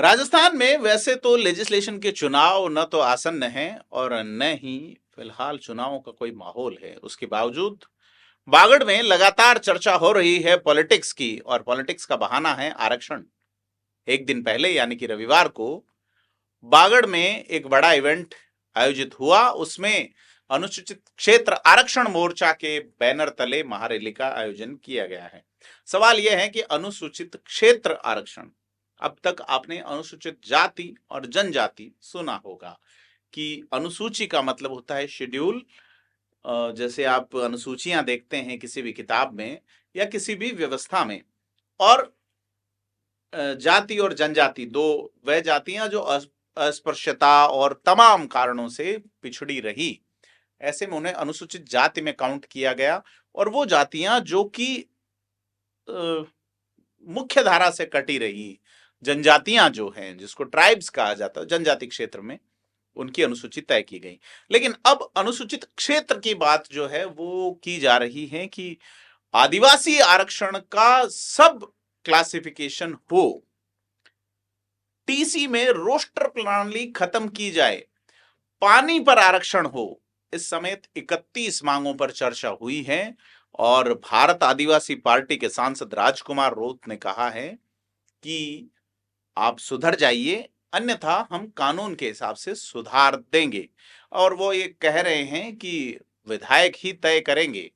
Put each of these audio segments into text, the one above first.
राजस्थान में वैसे तो लेजिस्लेशन के चुनाव न तो आसन्न हैं और न ही फिलहाल चुनावों का कोई माहौल है। उसके बावजूद बागड़ में लगातार चर्चा हो रही है पॉलिटिक्स की, और पॉलिटिक्स का बहाना है आरक्षण। एक दिन पहले यानी कि रविवार को बागड़ में एक बड़ा इवेंट आयोजित हुआ। उसमें अनुसूचित क्षेत्र आरक्षण मोर्चा के बैनर तले महारैली का आयोजन किया गया है। सवाल यह है कि अनुसूचित क्षेत्र आरक्षण, अब तक आपने अनुसूचित जाति और जनजाति सुना होगा कि अनुसूची का मतलब होता है शेड्यूल। जैसे आप अनुसूचियां देखते हैं किसी भी किताब में या किसी भी व्यवस्था में। और जाति और जनजाति दो वह जातियां जो अस्पृश्यता और तमाम कारणों से पिछड़ी रही, ऐसे में उन्हें अनुसूचित जाति में काउंट किया गया। और वो जातियां जो कि मुख्य धारा से कटी रही जनजातियां जो हैं, जिसको ट्राइब्स कहा जाता है जनजाति क्षेत्र में, उनकी अनुसूची तय की गई। लेकिन अब अनुसूचित क्षेत्र की बात जो है वो की जा रही है कि आदिवासी आरक्षण का सब क्लासिफिकेशन हो, टीसी में रोस्टर प्रणाली खत्म की जाए, पानी पर आरक्षण हो। इस समेत 31 मांगों पर चर्चा हुई है। और भारत आदिवासी पार्टी के सांसद राजकुमार रोत ने कहा है कि आप सुधर जाइए, अन्यथा हम कानून के हिसाब से सुधार देंगे। और वो ये कह रहे हैं कि विधायक ही तय करेंगे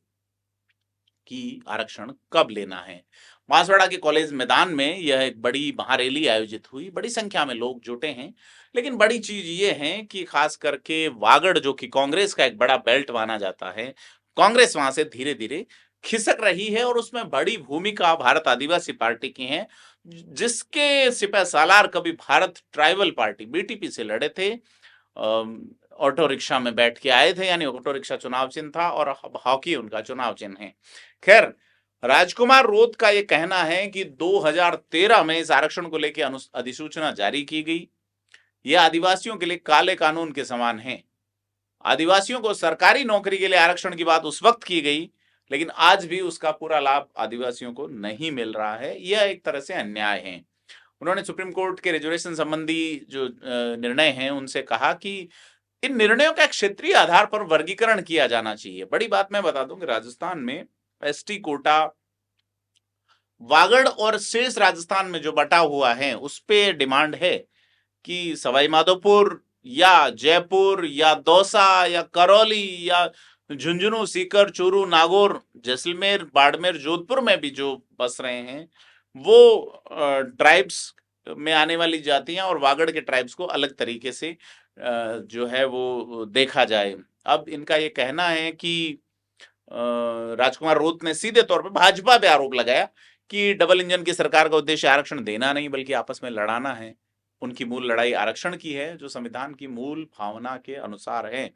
कि आरक्षण कब लेना है। बांसवाड़ा के कॉलेज मैदान में यह एक बड़ी महारैली आयोजित हुई, बड़ी संख्या में लोग जुटे हैं। लेकिन बड़ी चीज ये है कि खास करके वागड़, जो कि कांग्रेस का एक बड़ा बेल्ट माना जाता है, कांग्रेस वहां से धीरे धीरे खिसक रही है। और उसमें बड़ी भूमिका भारत आदिवासी पार्टी की है, जिसके सिपह सालार कभी भारत ट्राइबल पार्टी बीटीपी से लड़े थे। ऑटो रिक्शा में बैठ के आए थे, यानी ऑटो रिक्शा चुनाव चिन्ह था और हॉकी उनका चुनाव चिन्ह है। खैर, राजकुमार रोत का यह कहना है कि 2013 में इस आरक्षण को लेकर अधिसूचना जारी की गई। यह आदिवासियों के लिए काले कानून के समान है। आदिवासियों को सरकारी नौकरी के लिए आरक्षण की बात उस वक्त की गई, लेकिन आज भी उसका पूरा लाभ आदिवासियों को नहीं मिल रहा है। यह एक तरह से अन्याय है। उन्होंने सुप्रीम कोर्ट के रिजर्वेशन संबंधी जो निर्णय हैं उनसे कहा कि इन निर्णयों का क्षेत्रीय आधार पर वर्गीकरण किया जाना चाहिए। बड़ी बात मैं बता दूं कि राजस्थान में एसटी कोटा वागड़ और शेष राजस्थान में जो बटा हुआ है उस पे डिमांड है कि सवाई माधोपुर या जयपुर या दौसा या करौली या झुंझुनू, सीकर, चूरू, नागौर, जैसलमेर, बाड़मेर, जोधपुर में भी जो बस रहे हैं वो ट्राइब्स में आने वाली जातियां और वागड़ के ट्राइब्स को अलग तरीके से जो है वो देखा जाए। अब इनका ये कहना है कि राजकुमार रोत ने सीधे तौर पर भाजपा पे आरोप लगाया कि डबल इंजन की सरकार का उद्देश्य आरक्षण देना नहीं बल्कि आपस में लड़ाना है। उनकी मूल लड़ाई आरक्षण की है, जो संविधान की मूल भावना के अनुसार है।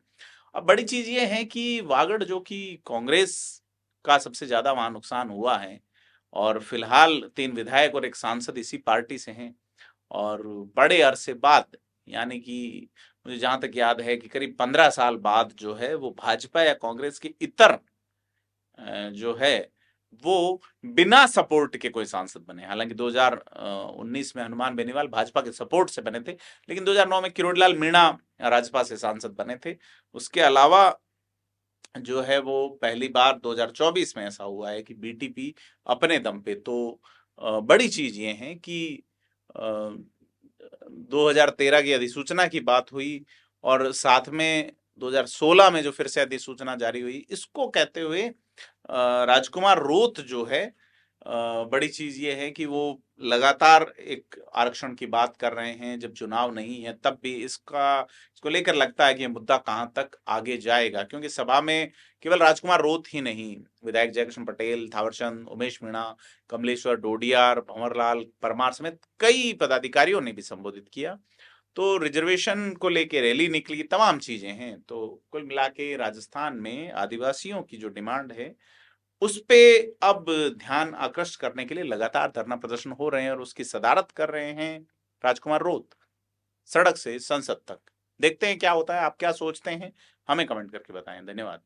अब बड़ी चीज ये है कि वागड़, जो कि कांग्रेस का सबसे ज्यादा वहां नुकसान हुआ है, और फिलहाल 3 विधायक और एक सांसद इसी पार्टी से हैं। और बड़े अरसे बाद, यानी कि मुझे जहां तक याद है कि करीब 15 साल बाद जो है वो भाजपा या कांग्रेस के इतर जो है वो बिना सपोर्ट के कोई सांसद बने। हालांकि 2019 में हनुमान बेनीवाल भाजपा के सपोर्ट से बने थे, लेकिन 2009 में किरोड़ीलाल मीणा राजपा से सांसद बने थे। उसके अलावा जो है वो पहली बार 2024 में ऐसा हुआ है कि बीटीपी अपने दम पे। तो बड़ी चीज ये है कि 2013 की अधिसूचना की बात हुई और साथ में 2016 में जो फिर से अधिसूचना जारी हुई, इसको कहते हुए राजकुमार रोत जो है, बड़ी चीज ये है कि वो लगातार एक आरक्षण की बात कर रहे हैं। जब चुनाव नहीं है तब भी इसको लेकर लगता है कि ये मुद्दा कहां तक आगे जाएगा, क्योंकि सभा में केवल राजकुमार रोत ही नहीं, विधायक जयकृष्ण पटेल, थावरचंद, उमेश मीणा, कमलेश्वर डोडियार, भंवरलाल परमार समेत कई पदाधिकारियों ने भी संबोधित किया। तो रिजर्वेशन को लेकर रैली निकली, तमाम चीजें हैं। तो कुल मिला के राजस्थान में आदिवासियों की जो डिमांड है उस पे अब ध्यान आकर्षित करने के लिए लगातार धरना प्रदर्शन हो रहे हैं, और उसकी सदारत कर रहे हैं राजकुमार रोत, सड़क से संसद तक। देखते हैं क्या होता है। आप क्या सोचते हैं, हमें कमेंट करके बताएं। धन्यवाद।